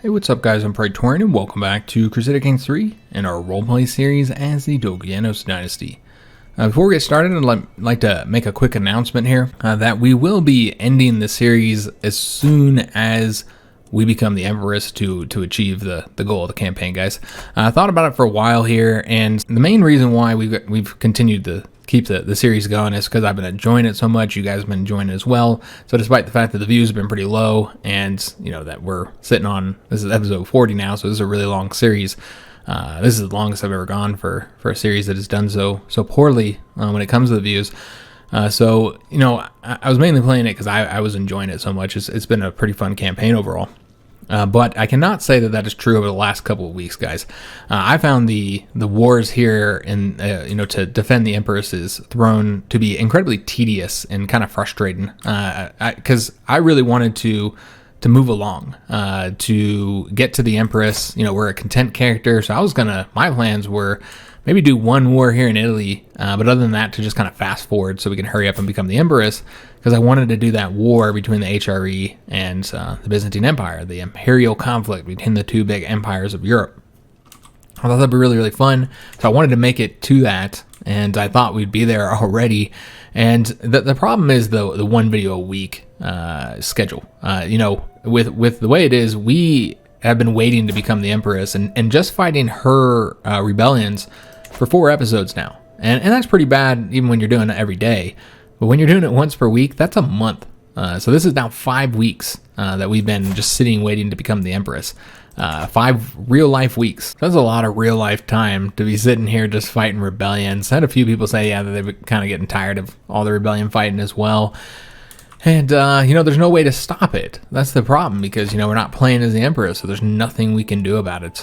Hey, what's up guys, I'm Praetorian and welcome back to Crusader Kings III and our roleplay series as the Dokeianos dynasty. Before we get started, I'd like to make a quick announcement here that we will be ending the series as soon as we become the Empress to achieve the goal of the campaign, guys. I thought about it for a while here, and the main reason why we've continued to keep the series going is because I've been enjoying it so much. You guys have been enjoying it as well. So despite the fact that the views have been pretty low, and you know that we're sitting on, this is episode 40 now, so this is a really long series. This is the longest I've ever gone for a series that has done so poorly when it comes to the views. So, you know, I was mainly playing it because I was enjoying it so much. It's been a pretty fun campaign overall. But I cannot say that is true over the last couple of weeks, guys. I found the wars here in to defend the Empress's throne to be incredibly tedious and kind of frustrating. Because I really wanted to move along, to get to the Empress. You know, we're a content character, so my plans were maybe do one war here in Italy, but other than that, to just kind of fast forward so we can hurry up and become the Empress, because I wanted to do that war between the HRE and the Byzantine Empire, the imperial conflict between the two big empires of Europe. I thought that'd be really, really fun, so I wanted to make it to that, and I thought we'd be there already. And the problem is the one video a week schedule. With the way it is, we have been waiting to become the Empress and just fighting her rebellions for 4 episodes now. And that's pretty bad even when you're doing it every day. But when you're doing it once per week, that's a month. So this is now 5 weeks that we've been just sitting waiting to become the Empress. 5 real life weeks. That's a lot of real life time to be sitting here just fighting rebellions. I had a few people say, yeah, that they've been kind of getting tired of all the rebellion fighting as well. And, there's no way to stop it. That's the problem, because, we're not playing as the Emperor, so there's nothing we can do about it.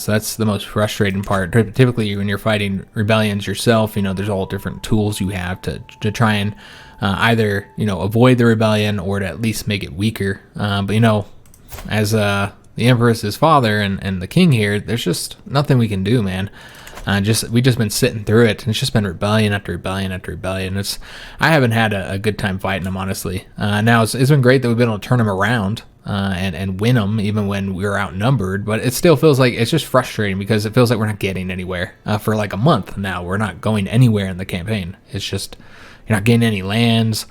So that's the most frustrating part. Typically, when you're fighting rebellions yourself, there's all different tools you have to try and either, avoid the rebellion or to at least make it weaker. But, as the Empress's father and the king here, there's just nothing we can do, man. We've just been sitting through it, and it's just been rebellion after rebellion after rebellion. I haven't had a good time fighting them, honestly. Now it's been great that we've been able to turn them around and win them even when we were outnumbered, but it still feels like it's just frustrating because it feels like we're not getting anywhere. For like a month now, we're not going anywhere in the campaign. It's just, you're not getting any lands.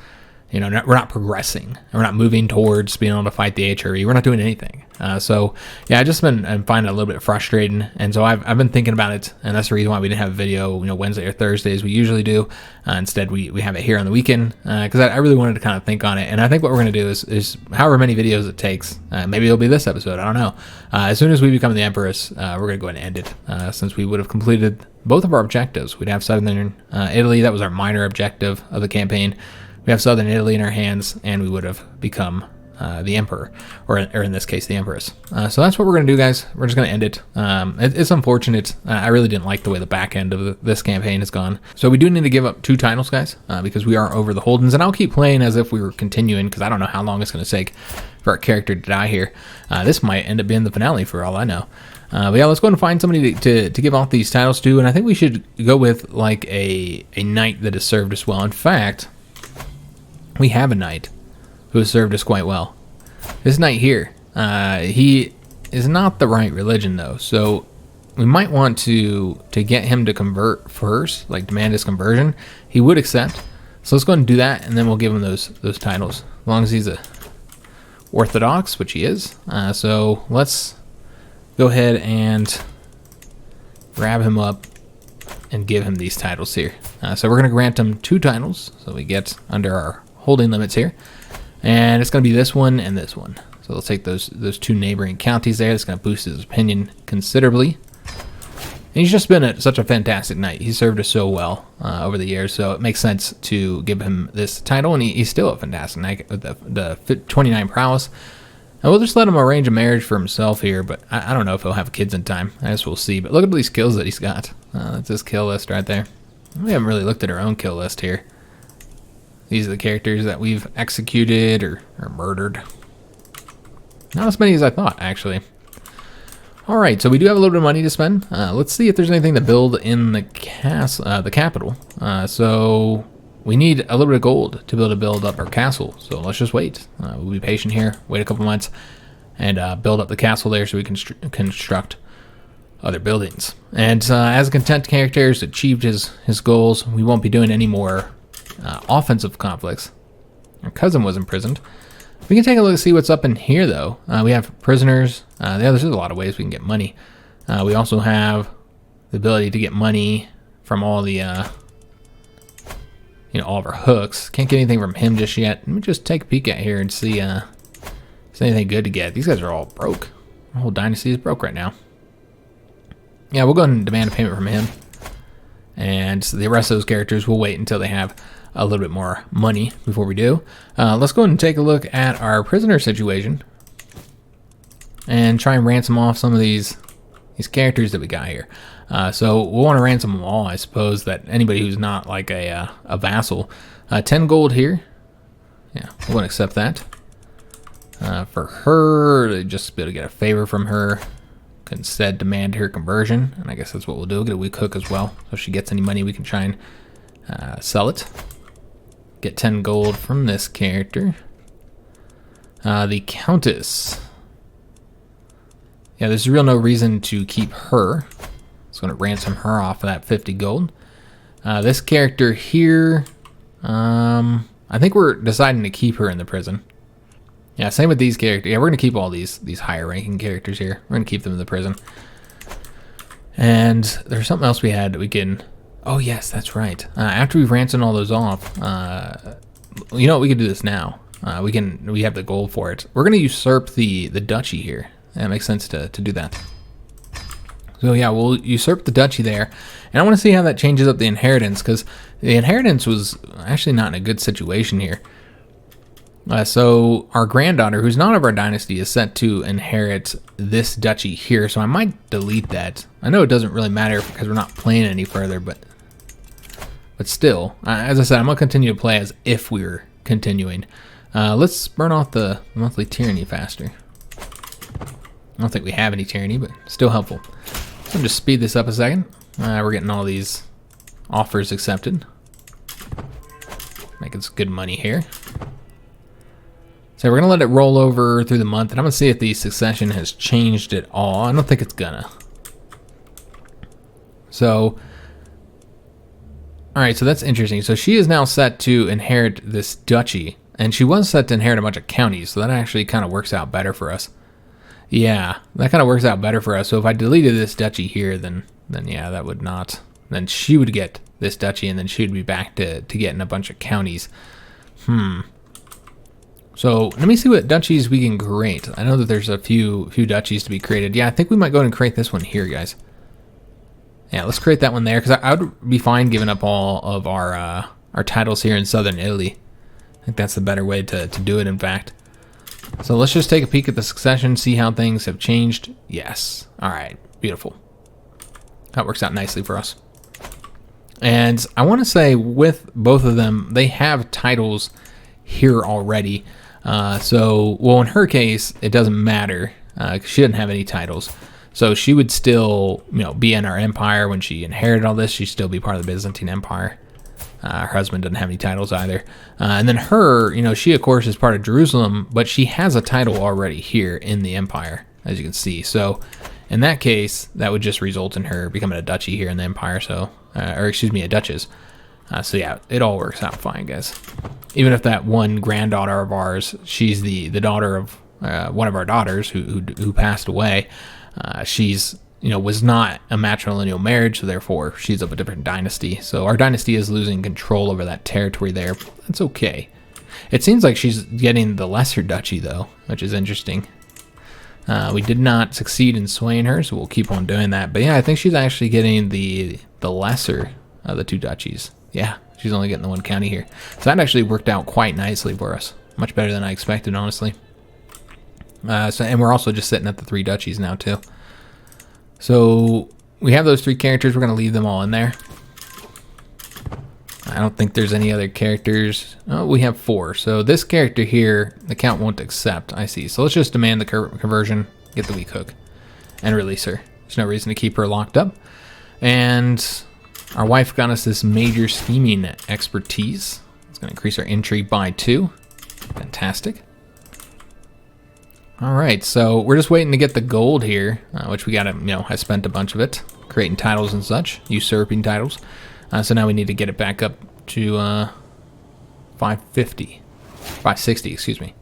We're not progressing. We're not moving towards being able to fight the HRE. We're not doing anything. I just been finding it a little bit frustrating. And so I've been thinking about it, and that's the reason why we didn't have a video, Wednesday or Thursday as we usually do. Instead, we have it here on the weekend because I really wanted to kind of think on it. And I think what we're going to do is however many videos it takes. Maybe it'll be this episode. I don't know. As soon as we become the Empress, we're going to go ahead and end it since we would have completed both of our objectives. We'd have southern Italy. That was our minor objective of the campaign. We have southern Italy in our hands, and we would have become the Emperor, or in this case, the Empress. So that's what we're going to do, guys. We're just going to end it. It's unfortunate. I really didn't like the way the back end of this campaign has gone. So we do need to give up 2 titles, guys, because we are over the Holdens, and I'll keep playing as if we were continuing, because I don't know how long it's going to take for our character to die here. This might end up being the finale for all I know. But yeah, let's go and find somebody to give off these titles to, and I think we should go with like a knight that has served us well. In fact, we have a knight who has served us quite well. This knight here, he is not the right religion though, so we might want to get him to convert first, like demand his conversion. He would accept, so let's go and do that, and then we'll give him those titles, as long as he's a Orthodox, which he is. So let's go ahead and grab him up and give him these titles here. So we're going to grant him 2 titles, so we get under our holding limits here, and it's going to be this one and this one. So let's take those 2 neighboring counties there. It's going to boost his opinion considerably. And he's just been such a fantastic knight. He served us so well over the years, so it makes sense to give him this title, and he's still a fantastic knight with the 29 prowess. And we'll just let him arrange a marriage for himself here, but I don't know if he'll have kids in time. I guess we'll see. But look at all these kills that he's got. That's his kill list right there. We haven't really looked at our own kill list here. These are the characters that we've executed or murdered. Not as many as I thought, actually. Alright, so we do have a little bit of money to spend. Let's see if there's anything to build in the capital. So we need a little bit of gold to be able to build up our castle. So let's just wait. We'll be patient here, wait a couple months, and build up the castle there so we can construct other buildings. And as a content character has achieved his goals, we won't be doing any more offensive conflicts. Our cousin was imprisoned. We can take a look and see what's up in here, though. We have prisoners. Yeah, there's a lot of ways we can get money. We also have the ability to get money from all the, all of our hooks. Can't get anything from him just yet. Let me just take a peek at here and see if there's anything good to get. These guys are all broke. Our whole dynasty is broke right now. Yeah, we'll go ahead and demand a payment from him. And the rest of those characters, we'll wait until they have a little bit more money before we do. Let's go ahead and take a look at our prisoner situation and try and ransom off some of these characters that we got here. So we'll want to ransom them all, I suppose, that anybody who's not like a vassal. 10 gold here. Yeah, we'll want to accept that. For her, just be able to get a favor from her. Could instead demand her conversion, and I guess that's what we'll do. Get a weak hook as well. So if she gets any money, we can try and sell it. Get 10 gold from this character. The Countess. Yeah, there's real no reason to keep her. It's going to ransom her off of that 50 gold. This character here, I think we're deciding to keep her in the prison. Yeah, same with these characters. Yeah, we're going to keep all these higher ranking characters here. We're going to keep them in the prison. And there's something else we had that we can... Oh, yes, that's right. After we've ransomed all those off, you know what? We can do this now. We have the gold for it. We're going to usurp the duchy here. That makes sense to do that. So yeah, we'll usurp the duchy there. And I want to see how that changes up the inheritance, because the inheritance was actually not in a good situation here. So our granddaughter, who's not of our dynasty, is set to inherit this duchy here. So I might delete that. I know it doesn't really matter because we're not playing any further, but still, as I said, I'm going to continue to play as if we were continuing. Let's burn off the monthly tyranny faster. I don't think we have any tyranny, but still helpful. So just speed this up a second. We're getting all these offers accepted. Making some good money here. So we're going to let it roll over through the month, and I'm going to see if the succession has changed at all. I don't think it's gonna. So, alright, so that's interesting. So she is now set to inherit this duchy, and she was set to inherit a bunch of counties, so that actually kind of works out better for us. Yeah, that kind of works out better for us. So if I deleted this duchy here, then yeah, that would not. Then she would get this duchy, and then she would be back to getting a bunch of counties. So let me see what duchies we can create. I know that there's a few duchies to be created. Yeah, I think we might go ahead and create this one here, guys. Yeah, let's create that one there, because I would be fine giving up all of our titles here in southern Italy. I think that's the better way to do it, in fact. So let's just take a peek at the succession, see how things have changed. Yes. All right. Beautiful. That works out nicely for us. And I want to say with both of them, they have titles here already. Well, in her case, it doesn't matter. She doesn't have any titles. So she would still, be in our empire when she inherited all this. She'd still be part of the Byzantine Empire. Her husband doesn't have any titles either. And then her, she of course is part of Jerusalem, but she has a title already here in the empire, as you can see. So in that case, that would just result in her becoming a duchy here in the empire. So, a duchess. So yeah, it all works out fine, guys. Even if that one granddaughter of ours, she's the daughter of one of our daughters who passed away. She's was not a matrilineal marriage, so therefore she's of a different dynasty. So our dynasty is losing control over that territory there. That's okay. It seems like she's getting the lesser duchy though, which is interesting. We did not succeed in swaying her, so we'll keep on doing that. But yeah, I think she's actually getting the lesser of the two duchies. Yeah, she's only getting the one county here. So that actually worked out quite nicely for us. Much better than I expected, honestly. And we're also just sitting at the 3 duchies now too. So we have those 3 characters. We're going to leave them all in there. I don't think there's any other characters. Oh, we have 4. So this character here, the count won't accept. I see. So let's just demand the conversion, get the weak hook, and release her. There's no reason to keep her locked up. And our wife got us this major scheming expertise. It's going to increase our intrigue by 2. Fantastic. All right, so we're just waiting to get the gold here, which we got to, I spent a bunch of it creating titles and such, usurping titles. So now we need to get it back up to 560, excuse me.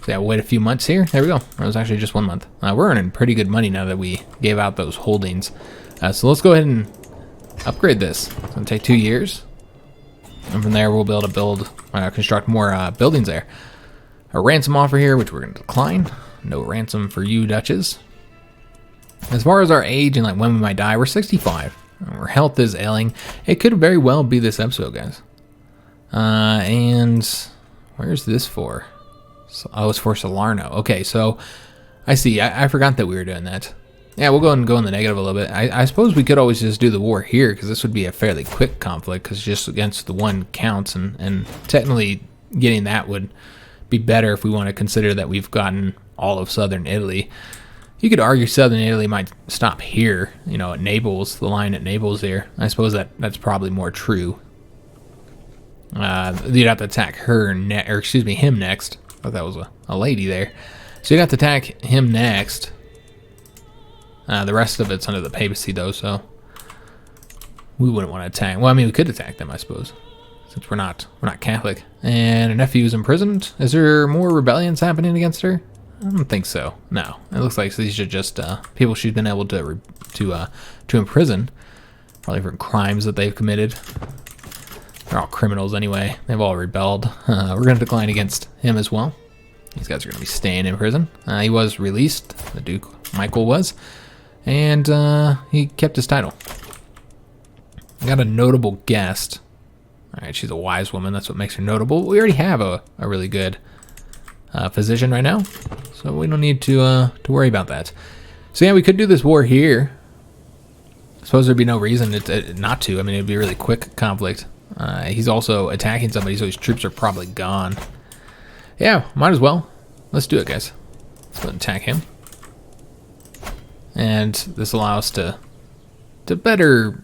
So yeah, we'll wait a few months here. There we go. That was actually just 1 month. We're earning pretty good money now that we gave out those holdings. So let's go ahead and upgrade this. It's going to take 2 years. And from there, we'll be able to construct more buildings there. A ransom offer here, which we're going to decline. No ransom for you, Duchess. As far as our age and like when we might die, we're 65. Our health is ailing. It could very well be this episode, guys. And where's this for? Oh, it's for Salerno. Okay, so I see. I forgot that we were doing that. Yeah, we'll go ahead and go in the negative a little bit. I suppose we could always just do the war here, because this would be a fairly quick conflict, because just against the one counts, and technically getting that would be better if we want to consider that we've gotten all of southern Italy. You could argue southern Italy might stop here, at Naples, the line at Naples there. I suppose that's probably more true. You'd have to attack him next. I thought that was a lady there. So you'd have to attack him next. The rest of it's under the papacy though, so we wouldn't want to attack. Well, I mean, we could attack them, I suppose, since we're not Catholic. And her nephew's imprisoned. Is there more rebellions happening against her? I don't think so. No, it looks like these are just people she's been able to imprison, probably for crimes that they've committed. They're all criminals anyway. They've all rebelled. We're going to decline against him as well. These guys are going to be staying in prison. He was released. The Duke Michael was, and he kept his title. I got a notable guest. All right, she's a wise woman. That's what makes her notable. We already have a really good physician right now, so we don't need to worry about that. So yeah, we could do this war here. I suppose there'd be no reason not to. I mean, it'd be a really quick conflict. He's also attacking somebody, so his troops are probably gone. Yeah, might as well. Let's do it, guys. Let's go and attack him. And this allows us to better,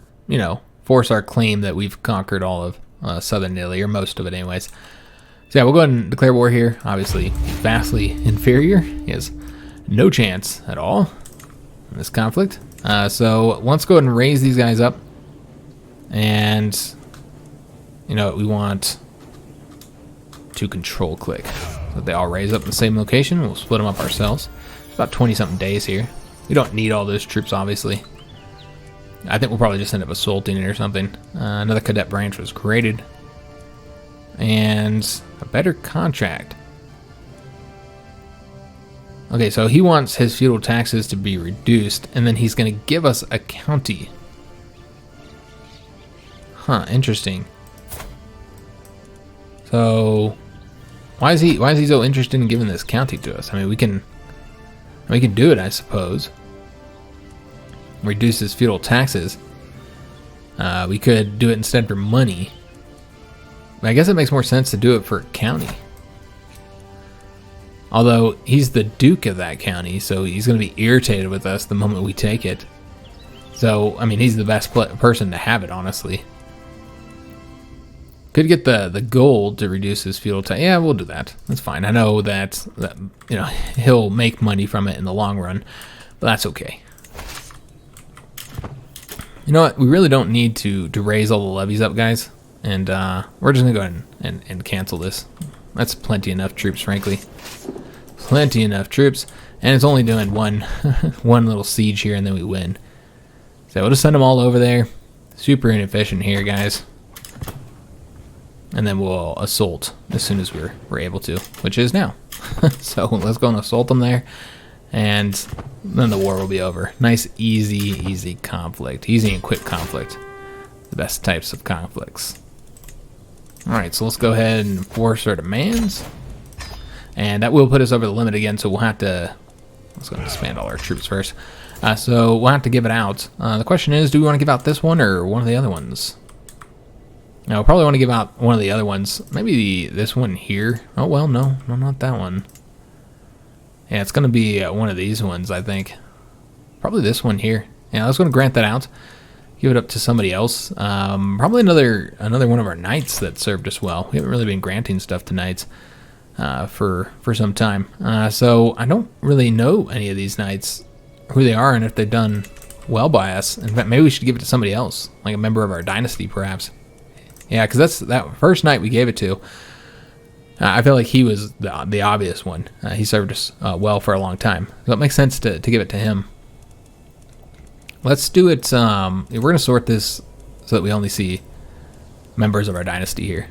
force our claim that we've conquered all of southern Italy, or most of it anyways. So yeah, we'll go ahead and declare war here. Obviously, vastly inferior. He has no chance at all in this conflict. So let's go ahead and raise these guys up. And, we want to control click. So they all raise up in the same location. We'll split them up ourselves. It's about 20-something days here. We don't need all those troops, obviously. I think we'll probably just end up assaulting it or something. Another cadet branch was created. And a better contract. Okay, so he wants his feudal taxes to be reduced, and then he's going to give us a county. Huh, interesting. So why is he so interested in giving this county to us? I mean, we can do it, I suppose. Reduce his feudal taxes. We could do it instead for money. I guess it makes more sense to do it for a county. Although he's the duke of that county, so he's going to be irritated with us the moment we take it. So, I mean, he's the best person to have it, honestly. Could get the gold to reduce his feudal tax. Yeah, we'll do that. That's fine. I know that he'll make money from it in the long run, but that's okay. You know what? We really don't need to raise all the levies up, guys. And we're just going to go ahead and cancel this. That's plenty enough troops, frankly. Plenty enough troops. And it's only doing one little siege here, and then we win. So we'll just send them all over there. Super inefficient here, guys. And then we'll assault as soon as we're able to, which is now. So let's go and assault them there. And then the war will be over. Nice, easy conflict. Easy and quick conflict. The best types of conflicts. Alright, so let's go ahead and enforce our demands. And that will put us over the limit again, so we'll have to... Let's go and disband all our troops first. So we'll have to give it out. The question is, do we want to give out this one or one of the other ones? Now, we'll probably want to give out one of the other ones. Maybe this one here. Oh, well, no, not that one. Yeah, it's going to be one of these ones, I think. Probably this one here. Yeah, let's go and grant that out. Give it up to somebody else. Probably another one of our knights that served us well. We haven't really been granting stuff to knights. for some time. So I don't really know any of these knights, who they are, and if they've done well by us. In fact, maybe we should give it to somebody else, like a member of our dynasty, perhaps. Yeah, because that's that first knight we gave it to. I feel like he was the obvious one. He served us well for a long time, so it makes sense to give it to him. Let's do it. We're going to sort this so that we only see members of our dynasty here.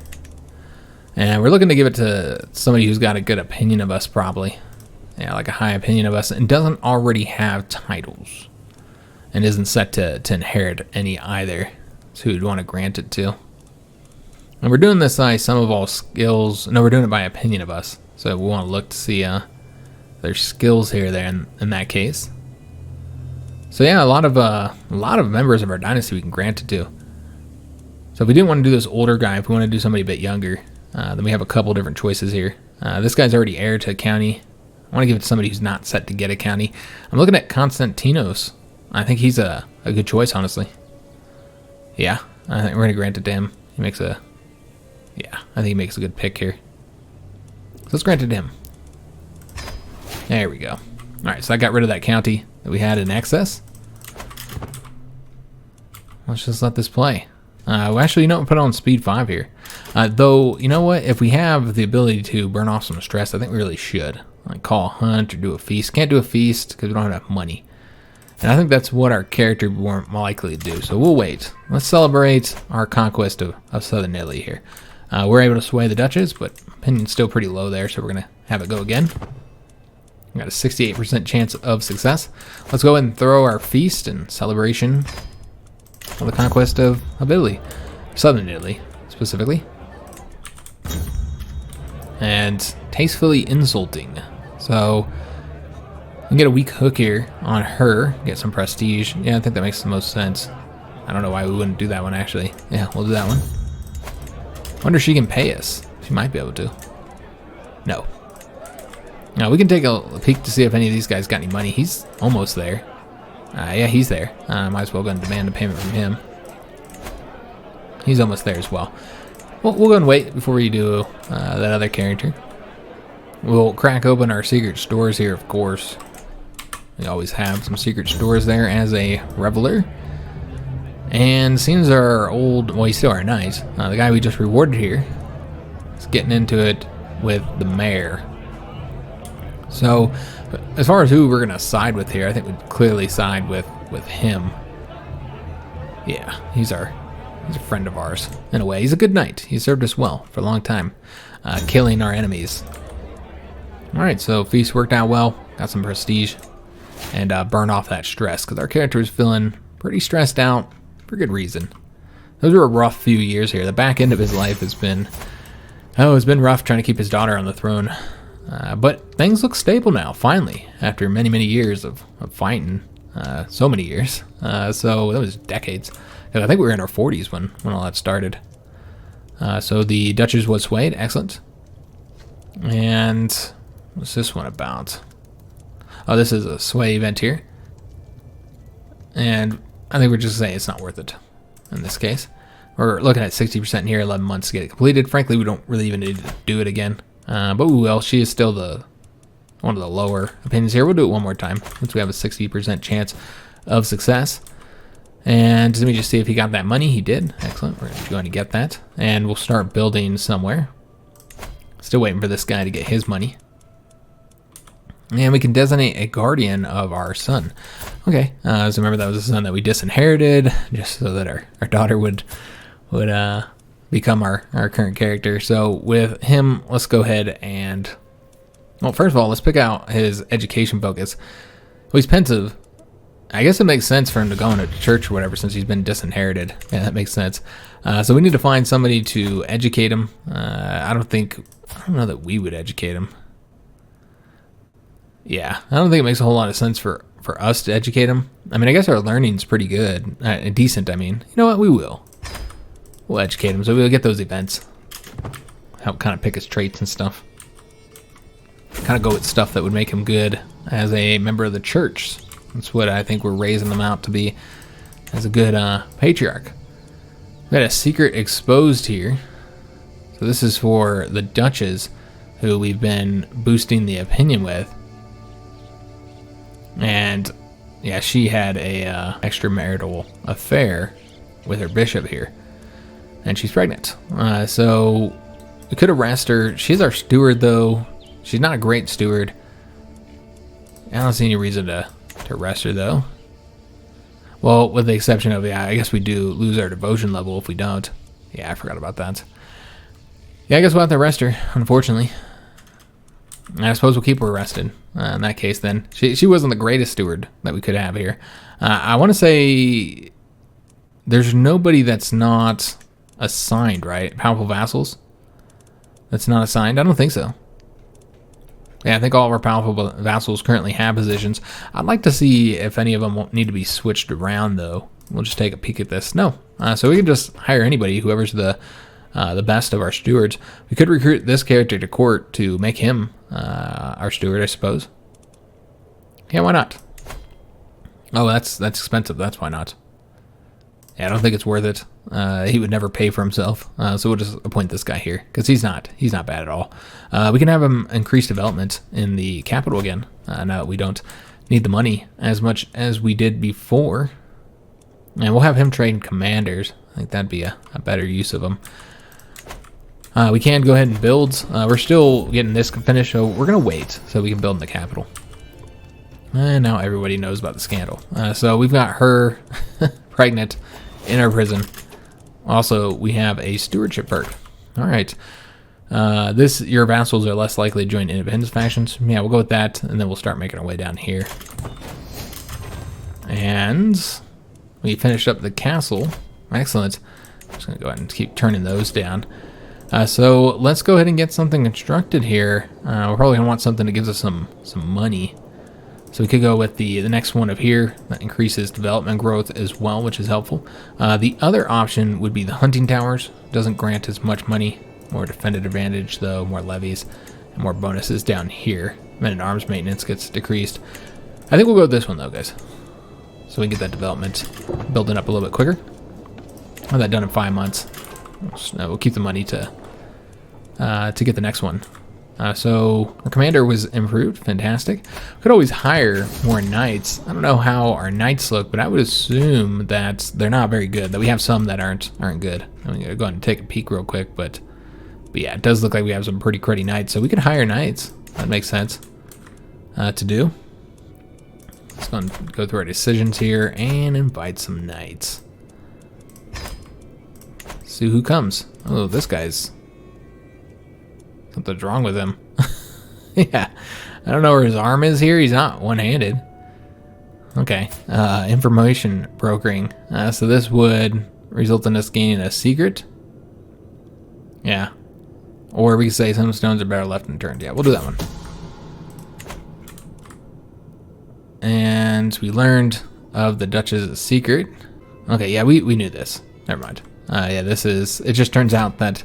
And we're looking to give it to somebody who's got a good opinion of us, probably. Yeah, like a high opinion of us, and doesn't already have titles. And isn't set to inherit any either. So we'd want to grant it to. And we're doing this by sum of all skills. No, we're doing it by opinion of us. So we want to look to see their skills here there in that case. So yeah, a lot of members of our dynasty we can grant it to. So if we didn't want to do this older guy, if we want to do somebody a bit younger, then we have a couple different choices here. This guy's already heir to a county. I want to give it to somebody who's not set to get a county. I'm looking at Konstantinos. I think he's a good choice, honestly. Yeah, I think we're going to grant it to him. He makes a... Yeah, I think he makes a good pick here. So let's grant it to him. There we go. Alright, so I got rid of that county that we had in excess. Let's just let this play. Well, actually, you know, put on speed 5 here. Though, you know what? If we have the ability to burn off some stress, I think we really should. Like call a hunt or do a feast. Can't do a feast because we don't have enough money. And I think that's what our character more likely to do. So we'll wait. Let's celebrate our conquest of southern Italy here. We're able to sway the duchies, but opinion's still pretty low there, so we're going to have it go again. We got a 68% chance of success. Let's go ahead and throw our feast and celebration of the conquest of Italy. Southern Italy, specifically. And tastefully insulting. So we can get a weak hook here on her, get some prestige. Yeah, I think that makes the most sense. I don't know why we wouldn't do that one, actually. Yeah, we'll do that one. Wonder if she can pay us. She might be able to. No. Now we can take a peek to see if any of these guys got any money. He's almost there. Yeah, he's there. Might as well go and demand a payment from him. He's almost there as well. We'll go and wait before we do that other character. We'll crack open our secret stores here, of course. We always have some secret stores there as a reveler. And seems our old, well, he's still our knight. The guy we just rewarded here is getting into it with the mayor. So, as far as who we're going to side with here, I think we'd clearly side with him. Yeah, he's a friend of ours, in a way. He's a good knight. He served us well for a long time, killing our enemies. Alright, so feast worked out well, got some prestige, and burned off that stress, because our character is feeling pretty stressed out for good reason. Those were a rough few years here. The back end of his life has been, it's been rough trying to keep his daughter on the throne. But things look stable now, finally, after many, many years of fighting. So many years. So that was decades. I think we were in our 40s when all that started. So the Duchess was swayed. Excellent. And what's this one about? Oh, this is a sway event here. And I think we're just saying it's not worth it in this case. We're looking at 60% here, 11 months to get it completed. Frankly, we don't really even need to do it again. But we will. She is still one of the lower opinions here. We'll do it one more time since we have a 60% chance of success. And let me just see if he got that money. He did. Excellent. We're going to get that. And we'll start building somewhere. Still waiting for this guy to get his money. And we can designate a guardian of our son. Okay. So remember that was the son that we disinherited, just so that our daughter would become our current character. So with him, let's go ahead and, well, first of all, let's pick out his education focus. Well, he's pensive. I guess it makes sense for him to go into church or whatever since he's been disinherited. Yeah, that makes sense. So we need to find somebody to educate him. I don't know that we would educate him. Yeah, I don't think it makes a whole lot of sense for us to educate him. I mean, I guess our learning's pretty good. Decent, I mean. You know what? We will. We'll educate him, so we'll get those events. Help kind of pick his traits and stuff. Kind of go with stuff that would make him good as a member of the church. That's what I think we're raising them out to be, as a good patriarch. We got a secret exposed here. So this is for the duchess. who we've been boosting the opinion with. And yeah, she had a extramarital affair with her bishop here, and she's pregnant. So we could arrest her. She's our steward, though. She's not a great steward. I don't see any reason to arrest her, though. Well, with the exception of, yeah, I guess we do lose our devotion level if we don't. Yeah, I forgot about that. Yeah, I guess we'll have to arrest her, unfortunately. And I suppose we'll keep her arrested. In that case, then. She wasn't the greatest steward that we could have here. I want to say there's nobody that's not assigned, right? Powerful vassals? That's not assigned? I don't think so. Yeah, I think all of our powerful vassals currently have positions. I'd like to see if any of them won't need to be switched around, though. We'll just take a peek at this. No. So we can just hire anybody, whoever's the best of our stewards. We could recruit this character to court to make him our steward, I suppose. Yeah, why not? Oh, that's expensive. That's why not. Yeah, I don't think it's worth it. He would never pay for himself. So we'll just appoint this guy here, because he's not bad at all. We can have him increase development in the capital again. Now that we don't need the money as much as we did before. And we'll have him train commanders. I think that'd be a better use of him. We can go ahead and build. We're still getting this finished, so we're going to wait so we can build in the capital. And now everybody knows about the scandal. So we've got her pregnant in our prison. Also, we have a stewardship perk. All right. Your vassals are less likely to join independence factions. Yeah, we'll go with that, and then we'll start making our way down here. And we finished up the castle. Excellent. I'm just going to go ahead and keep turning those down. So let's go ahead and get something constructed here. We're probably going to want something that gives us some money. So we could go with the next one up here. That increases development growth as well, which is helpful. The other option would be the hunting towers. Doesn't grant as much money. More defended advantage, though. More levies and more bonuses down here. Men-at-arms maintenance gets decreased. I think we'll go with this one, though, guys. So we can get that development building up a little bit quicker. Have that done in 5 months. We'll keep the money to get the next one. So our commander was improved. Fantastic. Could always hire more knights. I don't know how our knights look, but I would assume that they're not very good. That we have some that aren't good. I'm gonna go ahead and take a peek real quick, but yeah, it does look like we have some pretty cruddy knights. So we could hire knights. That makes sense to do. Let's go through our decisions here and invite some knights. See who comes. Oh, this guy's... something's wrong with him. Yeah. I don't know where his arm is here. He's not one-handed. Okay. Information brokering. So this would result in us gaining a secret. Yeah. Or we could say some stones are better left unturned. Yeah, we'll do that one. And we learned of the Duchess's secret. Okay, yeah, we knew this. Never mind. Yeah, this is... it just turns out that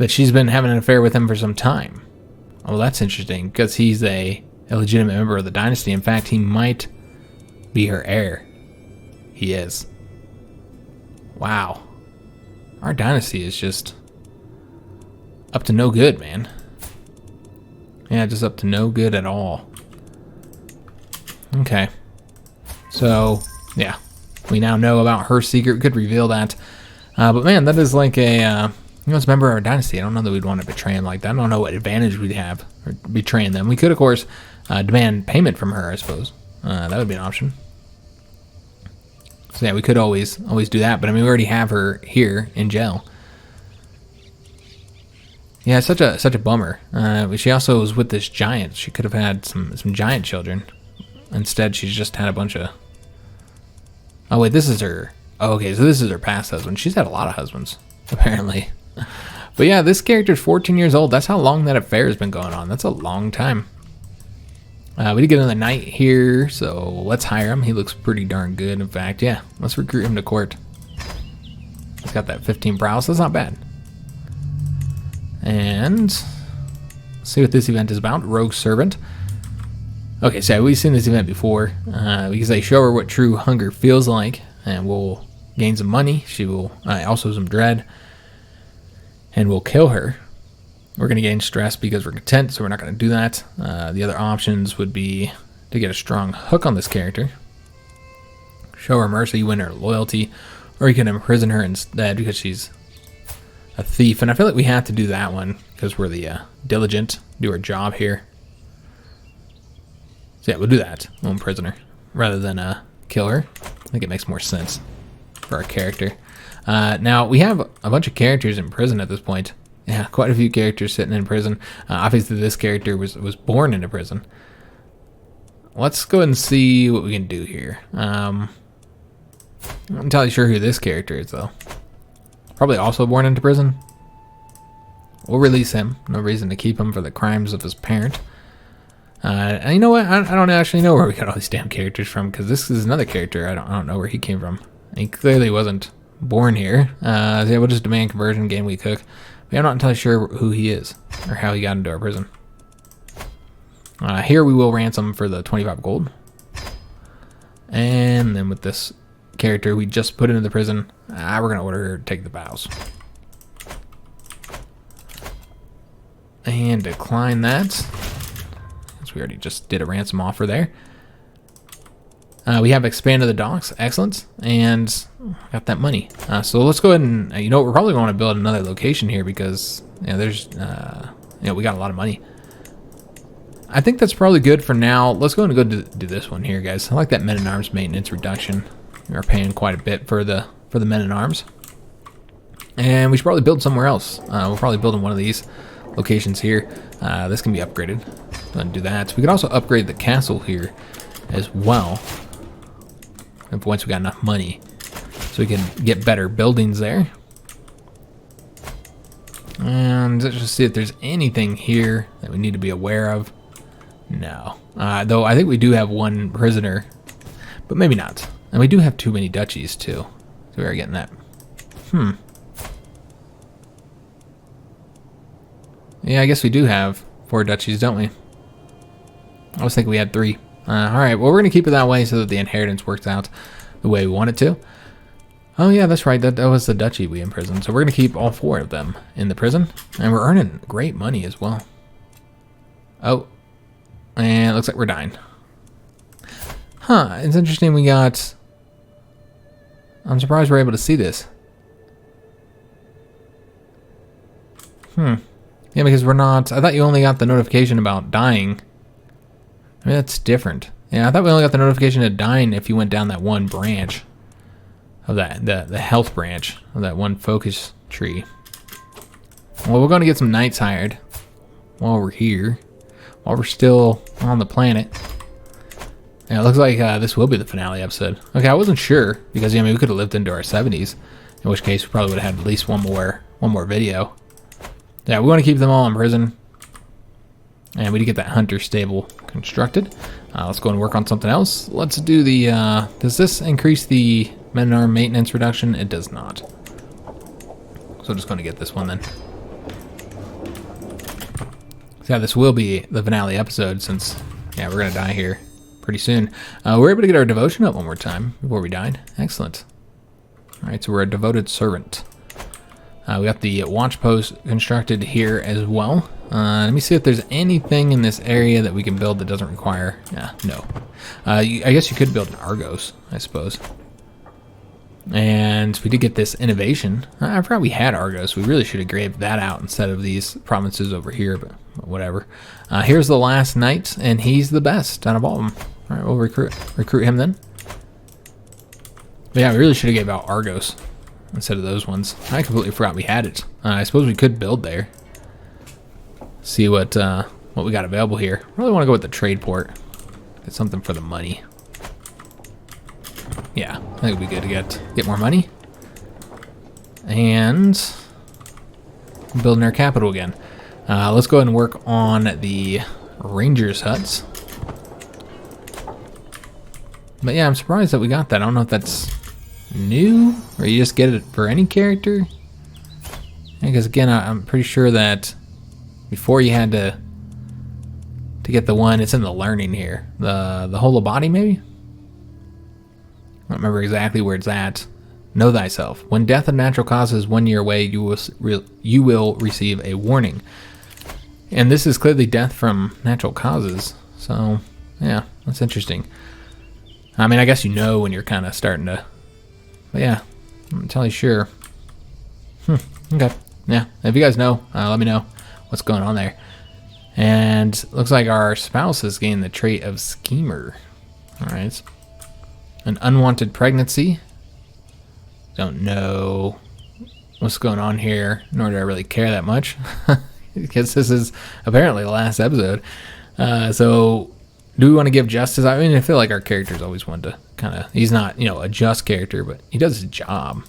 she's been having an affair with him for some time. Oh, that's interesting, because he's a illegitimate member of the dynasty. In fact, he might be her heir. He is. Wow. Our dynasty is just up to no good, man. Yeah, just up to no good at all. Okay. So, yeah. We now know about her secret. We could reveal that. But man, that is like a... it's a member of our dynasty. I don't know that we'd want to betray him like that. I don't know what advantage we'd have for betraying them. We could, of course, demand payment from her, I suppose. That would be an option. So yeah, we could always do that. But I mean, we already have her here in jail. Yeah, it's such a bummer. She also was with this giant. She could have had some giant children. Instead, she's just had a bunch of... oh wait, this is her... oh, okay, so this is her past husband. She's had a lot of husbands, apparently. But yeah, this character's 14 years old. That's how long that affair has been going on. That's a long time. We did get another knight here, so let's hire him. He looks pretty darn good, in fact. Yeah, let's recruit him to court. He's got that 15 prowess. That's not bad. And let's see what this event is about. Rogue Servant. Okay, so we've seen this event before. Because they show her what true hunger feels like, and we'll gain some money. She will also some dread. And we'll kill her. We're going to gain stress because we're content, so we're not going to do that. The other options would be to get a strong hook on this character, show her mercy, win her loyalty, or you can imprison her instead because she's a thief. And I feel like we have to do that one because we're the diligent, do our job here. So yeah, we'll do that. We'll imprison her rather than kill her. I think it makes more sense for our character. Now, we have a bunch of characters in prison at this point. Yeah, quite a few characters sitting in prison. Obviously, this character was born into prison. Let's go ahead and see what we can do here. I'm not entirely sure who this character is, though. Probably also born into prison. We'll release him. No reason to keep him for the crimes of his parent. And you know what? I don't actually know where we got all these damn characters from, because this is another character. I don't know where he came from. He clearly wasn't born here. So yeah, we'll just demand conversion, gain weak hook. But I'm not entirely sure who he is or how he got into our prison. Here we will ransom for the 25 gold. And then with this character we just put into the prison, we're going to order her to take the vows. And decline that, since we already just did a ransom offer there. We have expanded the docks, excellent, and got that money. So let's go ahead and, you know, we're probably going to build another location here because, you know, there's, you know, we got a lot of money. I think that's probably good for now. Let's go ahead and go do this one here, guys. I like that men-at-arms maintenance reduction. We are paying quite a bit for the men-at-arms, and we should probably build somewhere else. We'll probably build in one of these locations here. This can be upgraded. Go ahead and do that. We can also upgrade the castle here as well. If once we got enough money, so we can get better buildings there. And let's just see if there's anything here that we need to be aware of. No, though I think we do have one prisoner, but maybe not. And we do have too many duchies too, so we are getting that. Yeah, I guess we do have 4 duchies, don't we? I was thinking we had 3. Alright, well, we're going to keep it that way so that the inheritance works out the way we want it to. Oh, yeah, that's right. That was the duchy we imprisoned. So we're going to keep all 4 of them in the prison. And we're earning great money as well. Oh, and it looks like we're dying. Huh, it's interesting we got... I'm surprised we're able to see this. Yeah, because we're not... I thought you only got the notification about dying. I mean, that's different. Yeah, I thought we only got the notification of dying if you went down that one branch of that, the health branch of that one focus tree. Well, we're going to get some knights hired while we're here, while we're still on the planet. Yeah, it looks like this will be the finale episode. Okay, I wasn't sure because, I mean, we could have lived into our 70s, in which case we probably would have had at least one more video. Yeah, we want to keep them all in prison. And we did get that hunter stable constructed. Let's go and work on something else. Let's do the, does this increase the men-at-arms maintenance reduction? It does not. So I'm just going to get this one then. So yeah, this will be the finale episode since, yeah, we're going to die here pretty soon. We're able to get our devotion up one more time before we died. Excellent. All right, so we're a devoted servant. We got the watch post constructed here as well. Let me see if there's anything in this area that we can build that doesn't require... no. I guess you could build an Argos, I suppose. And we did get this innovation. I forgot we had Argos. We really should have graved that out instead of these provinces over here, but whatever. Here's the last knight, and he's the best out of all of them. All right, we'll recruit him then. But yeah, we really should have gave out Argos instead of those ones. I completely forgot we had it. I suppose we could build there. See what we got available here. Really want to go with the trade port. Get something for the money. Yeah, I think it'd be good to get more money. And building our capital again. Let's go ahead and work on the Rangers huts. But yeah, I'm surprised that we got that. I don't know if that's new or you just get it for any character. Because again, I'm pretty sure that before you had to get the one, it's in the learning here. The whole of body, maybe? I don't remember exactly where it's at. Know thyself. When death of natural causes 1 year away, you will receive a warning. And this is clearly death from natural causes. So, yeah, that's interesting. I mean, I guess you know when you're kind of starting to... But yeah, I'm not entirely sure. Okay. Yeah, if you guys know, let me know what's going on there. And looks like our spouse has gained the trait of schemer. Alright. An unwanted pregnancy. Don't know what's going on here, nor do I really care that much. Because this is apparently the last episode. So, do we want to give justice? I mean, I feel like our character's always one to kind of... He's not, you know, a just character, but he does his job.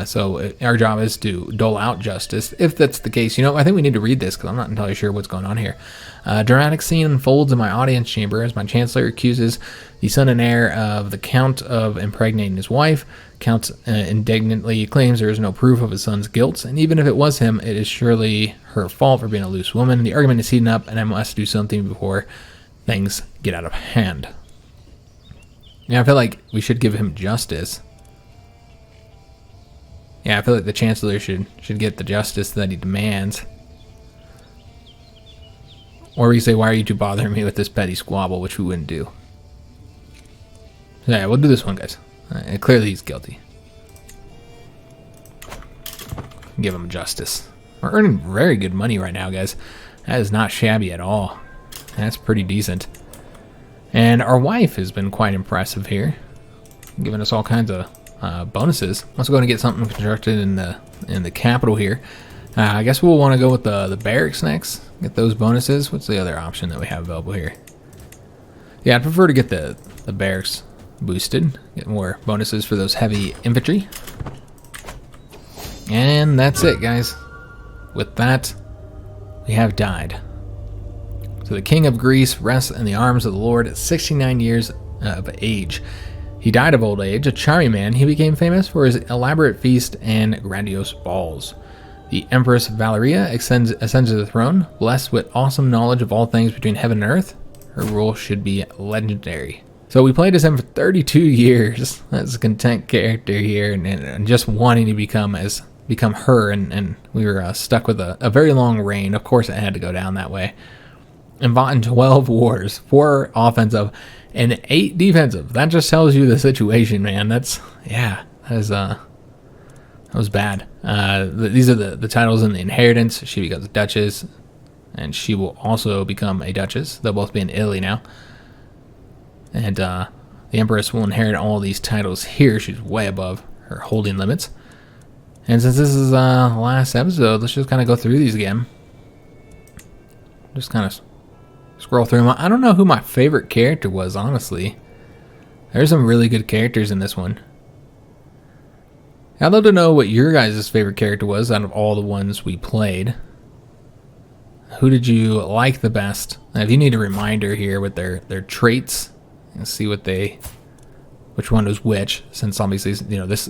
So our job is to dole out justice, if that's the case. You know, I think we need to read this because I'm not entirely sure what's going on here. Dramatic scene unfolds in my audience chamber as my chancellor accuses the son and heir of the count of impregnating his wife. Count indignantly claims there is no proof of his son's guilt, and even if it was him, it is surely her fault for being a loose woman. The argument is heating up, and I must do something before things get out of hand. Yeah, I feel like we should give him justice. Yeah, I feel like the Chancellor should get the justice that he demands. Or we say, why are you two bothering me with this petty squabble, which we wouldn't do. So yeah, we'll do this one, guys. Clearly he's guilty. Give him justice. We're earning very good money right now, guys. That is not shabby at all. That's pretty decent. And our wife has been quite impressive here. Giving us all kinds of bonuses. Let's go and get something constructed in the capital here. I guess we'll want to go with the barracks next. Get those bonuses. What's the other option that we have available here? Yeah, I'd prefer to get the barracks boosted. Get more bonuses for those heavy infantry. And that's it, guys. With that, we have died. So the king of Greece rests in the arms of the Lord at 69 years of age. He died of old age, a charming man. He became famous for his elaborate feast and grandiose balls. The Empress Valeria ascends to the throne, blessed with awesome knowledge of all things between heaven and earth. Her rule should be legendary. So we played as him for 32 years as a content character here, and just wanting to become her, and we were stuck with a very long reign. Of course, it had to go down that way. And fought in 12 wars, 4 offensive and 8 defensive. That just tells you the situation, man. That was bad. These are the titles in the inheritance. She becomes Duchess, and she will also become a Duchess. They'll both be in Italy now. And the Empress will inherit all these titles here. She's way above her holding limits. And since this is the last episode, let's just kind of go through these again. Just kind of scroll through them. I don't know who my favorite character was, honestly. There's some really good characters in this one. I'd love to know what your guys' favorite character was out of all the ones we played. Who did you like the best? Now, if you need a reminder here with their traits, and see which one was which, since obviously, you know, this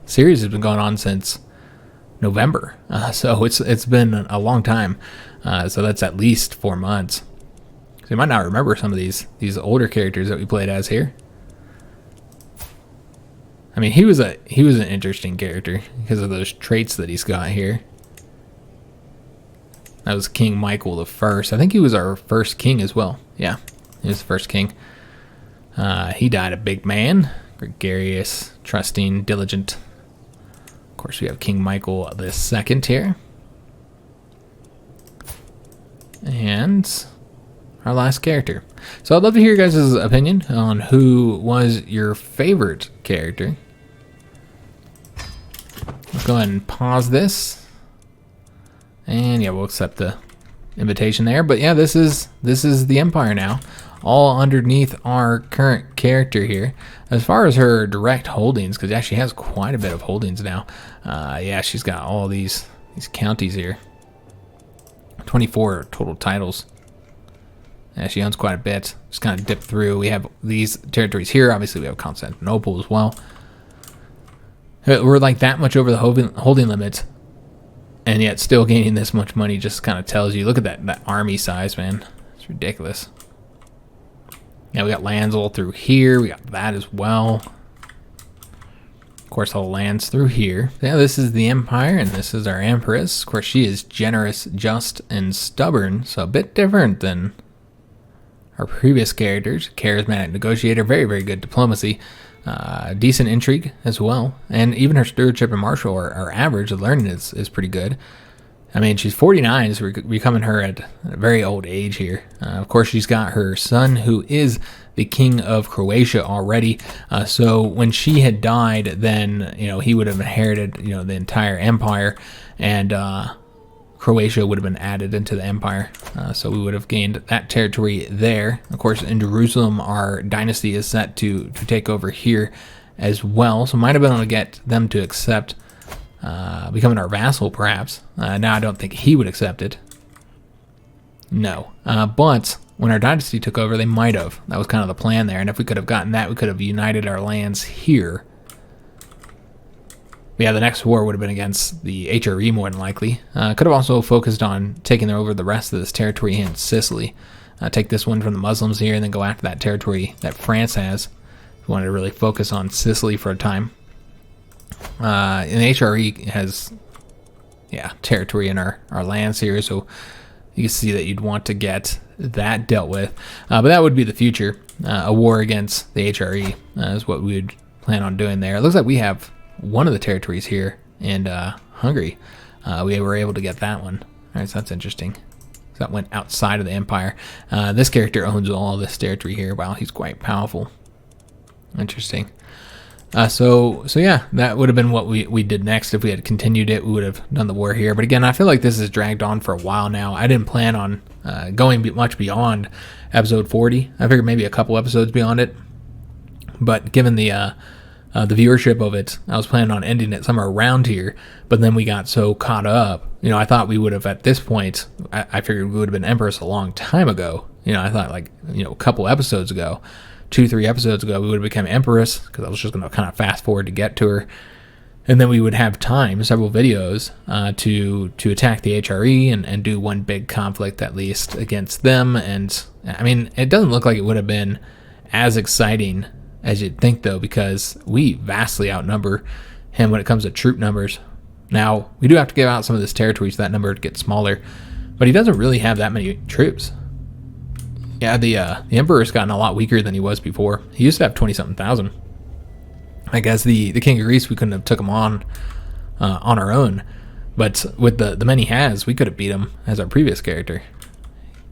series has been going on since November, so it's been a long time. So that's at least 4 months. So you might not remember some of these older characters that we played as here. I mean, he was an interesting character because of those traits that he's got here. That was King Michael I. I think he was our first king as well. Yeah, he was the first king. He died a big man, gregarious, trusting, diligent. Of course, we have King Michael II here. And our last character. So I'd love to hear your guys' opinion on who was your favorite character. Let's go ahead and pause this. And yeah, we'll accept the invitation there. But yeah, this is the Empire now. All underneath our current character here. As far as her direct holdings, because yeah, she has quite a bit of holdings now. Yeah, she's got all these counties here. 24 total titles. Yeah, she owns quite a bit. Just kind of dip through. We have these territories here. Obviously, we have Constantinople as well. We're like that much over the holding limit, and yet still gaining this much money. Just kind of tells you. Look at that army size, man. It's ridiculous. Yeah, we got lands all through here. We got that as well. Of course, all lands through here. Yeah, this is the Empire, and this is our Empress. Of course, she is generous, just, and stubborn, so a bit different than our previous characters. Charismatic negotiator, very, very good diplomacy. Decent intrigue as well. And even her stewardship and martial are average. The learning is pretty good. I mean, she's 49, so we're becoming her at a very old age here. Of course, she's got her son, who is the king of Croatia already. So when she had died, then, he would have inherited, the entire empire, and Croatia would have been added into the empire. So we would have gained that territory there. Of course, in Jerusalem, our dynasty is set to take over here as well. So might have been able to get them to accept becoming our vassal, perhaps. Now I don't think he would accept it. No. But when our dynasty took over, they might have. That was kind of the plan there. And if we could have gotten that, we could have united our lands here. But yeah, the next war would have been against the HRE more than likely. Could have also focused on taking over the rest of this territory in Sicily. Take this one from the Muslims here and then go after that territory that France has. We wanted to really focus on Sicily for a time. And the HRE has, territory in our lands here, so you can see that you'd want to get that dealt with. But that would be the future. A war against the HRE is what we would plan on doing there. It looks like we have one of the territories here in Hungary. We were able to get that one. All right, so that's interesting. So that went outside of the empire. This character owns all this territory here. Wow, he's quite powerful. Interesting. So yeah, that would have been what we did next. If we had continued it, we would have done the war here. But again, I feel like this has dragged on for a while now. I didn't plan on going much beyond episode 40. I figured maybe a couple episodes beyond it. But given the viewership of it, I was planning on ending it somewhere around here. But then we got so caught up. I thought we would have, at this point, I figured we would have been Empress a long time ago. I thought a couple episodes ago. 2-3 episodes ago, we would have become Empress, because I was just going to kind of fast forward to get to her. And then we would have time, several videos, to attack the HRE and do one big conflict at least against them. And I mean, it doesn't look like it would have been as exciting as you'd think, though, because we vastly outnumber him when it comes to troop numbers. Now, we do have to give out some of this territory so that number gets smaller, but he doesn't really have that many troops. Yeah, the Emperor's gotten a lot weaker than he was before. He used to have 20-something thousand. I guess the King of Greece, we couldn't have took him on our own. But with the men he has, we could have beat him as our previous character.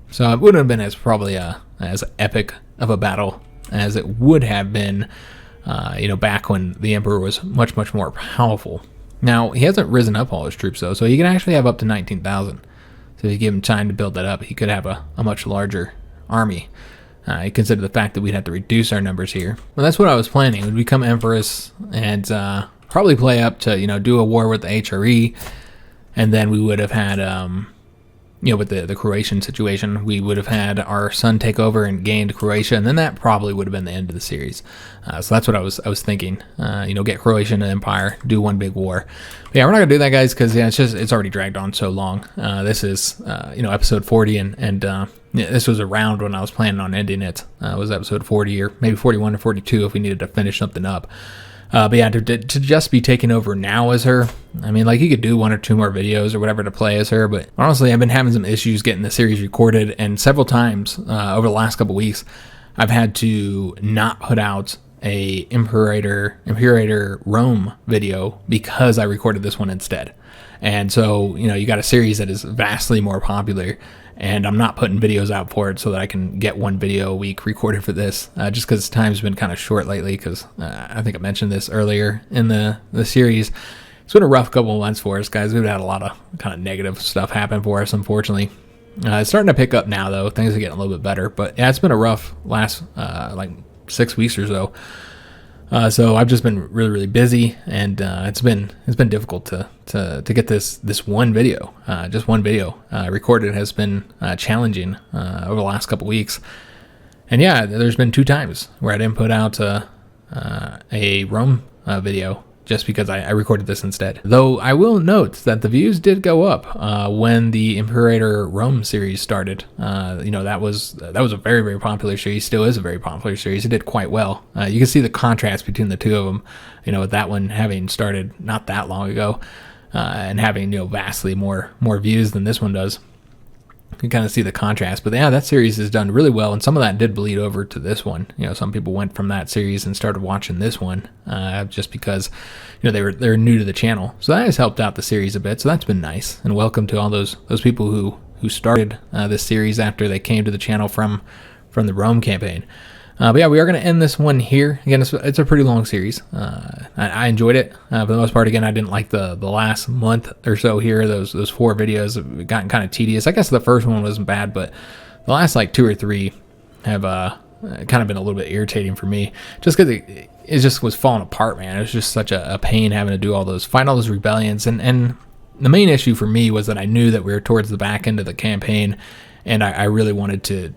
So it wouldn't have been as probably as epic of a battle as it would have been, back when the Emperor was much, much more powerful. Now, he hasn't risen up all his troops, though, so he can actually have up to 19,000. So if you give him time to build that up, he could have a much larger army. You consider the fact that we'd have to reduce our numbers here. Well, that's what I was planning. We'd become Empress and probably play up to, do a war with the HRE. And then we would have had, with the Croatian situation, we would have had our son take over and gained Croatia. And then that probably would have been the end of the series. So that's what I was thinking. Get Croatia into empire, do one big war. But yeah, we're not going to do that, guys, because it's already dragged on so long. This is, episode 40, and this was around when I was planning on ending it. It was episode 40 or maybe 41 or 42 if we needed to finish something up. But yeah, to just be taking over now as her, I mean, you could do 1 or 2 more videos or whatever to play as her, but honestly, I've been having some issues getting the series recorded, and several times over the last couple weeks, I've had to not put out a Imperator Rome video because I recorded this one instead. And so, you got a series that is vastly more popular, and I'm not putting videos out for it so that I can get 1 video a week recorded for this, just because time's been kind of short lately, because I think I mentioned this earlier in the series. It's been a rough couple of months for us, guys. We've had a lot of kind of negative stuff happen for us, unfortunately. It's starting to pick up now, though. Things are getting a little bit better, but yeah, it's been a rough last 6 weeks or so. So I've just been really, really busy, and it's been difficult to get this one video, just one video recorded has been challenging over the last couple weeks. And yeah, there's been 2 times where I didn't put out a Rome video just because I recorded this instead. Though I will note that the views did go up when the Imperator Rome series started. You know, that was a very, very popular series. Still is a very popular series. It did quite well. You can see the contrast between the two of them. You know, with that one having started not that long ago and having, you know, vastly more views than this one does. You can kind of see the contrast. But yeah, that series has done really well, and some of that did bleed over to this one. You know, some people went from that series and started watching this one just because, you know, they're new to the channel. So that has helped out the series a bit. So that's been nice. And welcome to all those people who started this series after they came to the channel from the Rome campaign. But yeah, we are going to end this one here. Again, it's a pretty long series. I enjoyed it. For the most part, again, I didn't like the last month or so here. Those 4 videos have gotten kind of tedious. I guess the first one wasn't bad, but the last like 2 or 3 have kind of been a little bit irritating for me. Just because it just was falling apart, man. It was just such a pain having to do fight all those rebellions. And the main issue for me was that I knew that we were towards the back end of the campaign, and I really wanted to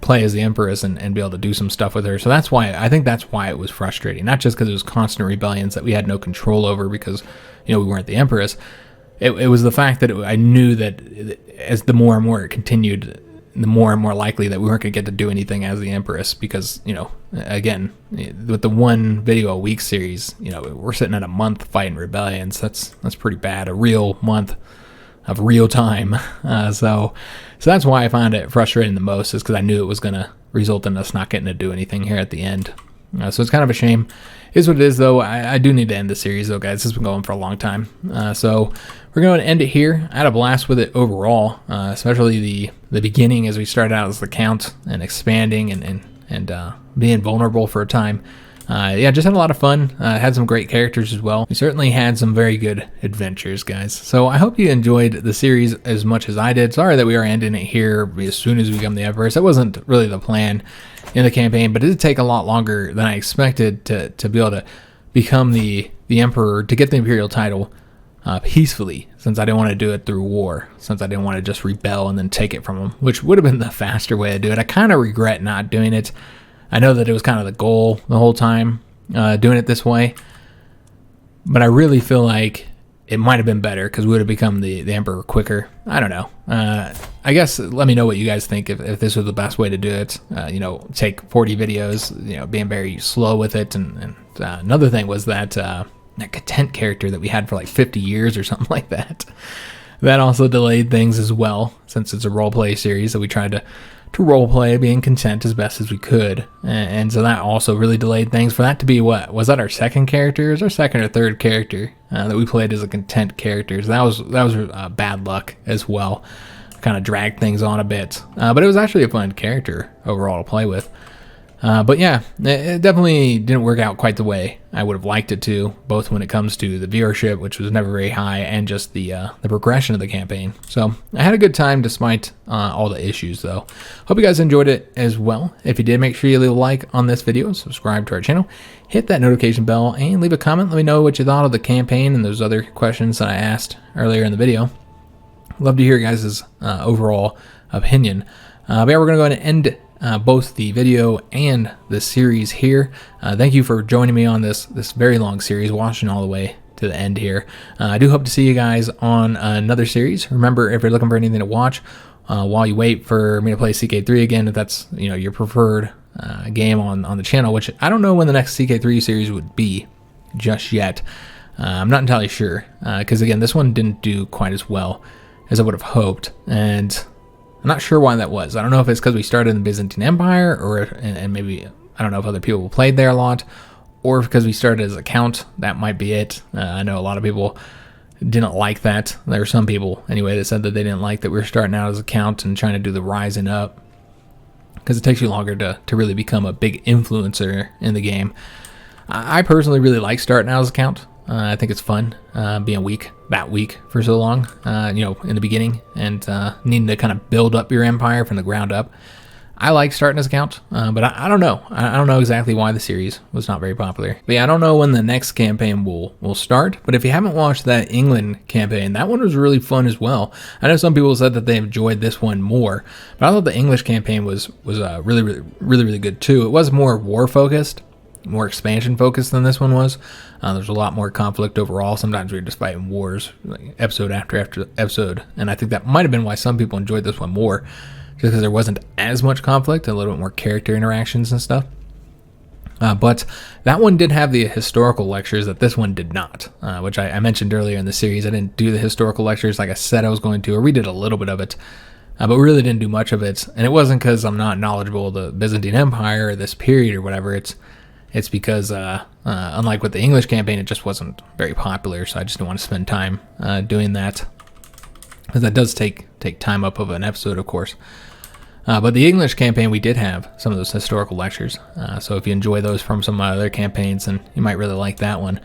play as the Empress and be able to do some stuff with her. So I think that's why it was frustrating. Not just because it was constant rebellions that we had no control over because, you know, we weren't the Empress. It was the fact that I knew that as the more and more it continued, the more and more likely that we weren't going to get to do anything as the Empress because, you know, again, with the 1 video a week series, you know, we're sitting at a month fighting rebellions. That's pretty bad. A real month of real time. So that's why I found it frustrating the most, is because I knew it was going to result in us not getting to do anything here at the end. So it's kind of a shame. It is what it is, though. I do need to end the series, though, guys. This has been going for a long time. So we're going to end it here. I had a blast with it overall, especially the beginning as we started out as the Count and expanding and being vulnerable for a time. Yeah, just had a lot of fun. Had some great characters as well. We certainly had some very good adventures, guys. So I hope you enjoyed the series as much as I did. Sorry that we are ending it here as soon as we become the Empress. That wasn't really the plan in the campaign, but it did take a lot longer than I expected to be able to become the Emperor, to get the Imperial title peacefully, since I didn't want to do it through war, since I didn't want to just rebel and then take it from them, which would have been the faster way to do it. I kind of regret not doing it. I know that it was kind of the goal the whole time, doing it this way, but I really feel like it might have been better because we would have become the Emperor quicker. I don't know. I guess let me know what you guys think if this was the best way to do it. You know, take 40 videos, you know, being very slow with it. And another thing was that content character that we had for like 50 years or something like that. That also delayed things as well, since it's a roleplay series that we tried to roleplay, being content as best as we could, and so that also really delayed things. For that to be, what was that, our second character? It was our second or third character that we played as a content character. So that was bad luck as well. Kind of dragged things on a bit, but it was actually a fun character overall to play with. But yeah, it definitely didn't work out quite the way I would have liked it to, both when it comes to the viewership, which was never very high, and just the progression of the campaign. So I had a good time despite all the issues, though. Hope you guys enjoyed it as well. If you did, make sure you leave a like on this video, subscribe to our channel, hit that notification bell, and leave a comment. Let me know what you thought of the campaign and those other questions that I asked earlier in the video. Love to hear your guys' overall opinion. But yeah, we're going to go ahead and end both the video and the series here. Thank you for joining me on this very long series, watching all the way to the end here. I do hope to see you guys on another series. Remember, if you're looking for anything to watch while you wait for me to play CK3 again, if that's, you know, your preferred game on the channel, which I don't know when the next CK3 series would be just yet. I'm not entirely sure, because again, this one didn't do quite as well as I would have hoped, and I'm not sure why that was. I don't know if it's because we started in the Byzantine Empire, and maybe, I don't know if other people played there a lot, or because we started as a count. That might be it. I know a lot of people didn't like that. There were some people, anyway, that said that they didn't like that we were starting out as a count and trying to do the rising up, because it takes you longer to really become a big influencer in the game. I personally really like starting out as a count. I think it's fun being weak for so long, you know, in the beginning, and needing to kind of build up your empire from the ground up. I like starting as a count, but I don't know. I don't know exactly why the series was not very popular. But yeah, I don't know when the next campaign will start, but if you haven't watched that England campaign, that one was really fun as well. I know some people said that they enjoyed this one more, but I thought the English campaign was really good too. It was more war focused. more expansion focused than this one was. There's a lot more conflict overall. Sometimes we were just fighting wars, like episode after episode, and I think that might have been why some people enjoyed this one more, just because there wasn't as much conflict, a little bit more character interactions and stuff. But that one did have the historical lectures that this one did not, which I mentioned earlier in the series. I didn't do the historical lectures like I said I was going to, or we did a little bit of it, but we really didn't do much of it. And it wasn't because I'm not knowledgeable of the Byzantine Empire or this period or whatever. It's because, unlike with the English campaign, it just wasn't very popular, so I just didn't want to spend time doing that, because that does take time up of an episode, of course. But the English campaign, we did have some of those historical lectures. So if you enjoy those from some of my other campaigns, then you might really like that one.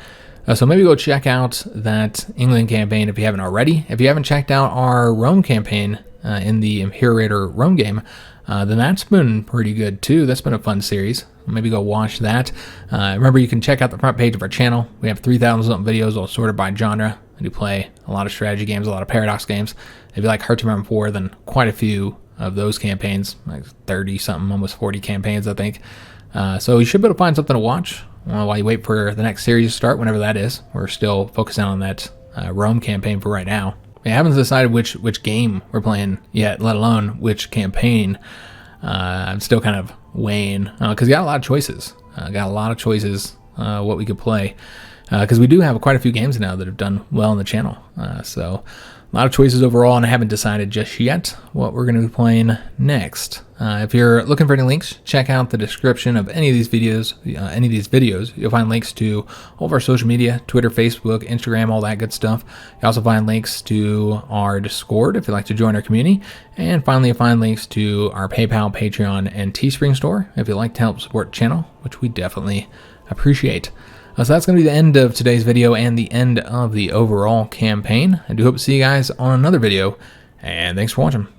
So maybe go check out that England campaign if you haven't already. If you haven't checked out our Rome campaign in the Imperator Rome game, then that's been pretty good too. That's been a fun series. Maybe go watch that. Remember, you can check out the front page of our channel. We have 3,000 something videos all sorted by genre. I do play a lot of strategy games, a lot of paradox games. If you like Hearts of Iron 4, then quite a few of those campaigns, like 30 something, almost 40 campaigns, I think. So you should be able to find something to watch while you wait for the next series to start, whenever that is. We're still focusing on that Rome campaign for right now. We haven't decided which game we're playing yet, let alone which campaign. I'm still kind of weighing, because we got a lot of choices. What we could play, because we do have quite a few games now that have done well on the channel. So a lot of choices overall, and I haven't decided just yet what we're going to be playing next. If you're looking for any links, check out the description of any of these videos. You'll find links to all of our social media: Twitter, Facebook, Instagram, all that good stuff. You also find links to our Discord if you'd like to join our community, and finally, you'll find links to our PayPal, Patreon, and Teespring store if you'd like to help support the channel, which we definitely appreciate. So that's going to be the end of today's video and the end of the overall campaign. I do hope to see you guys on another video, and thanks for watching.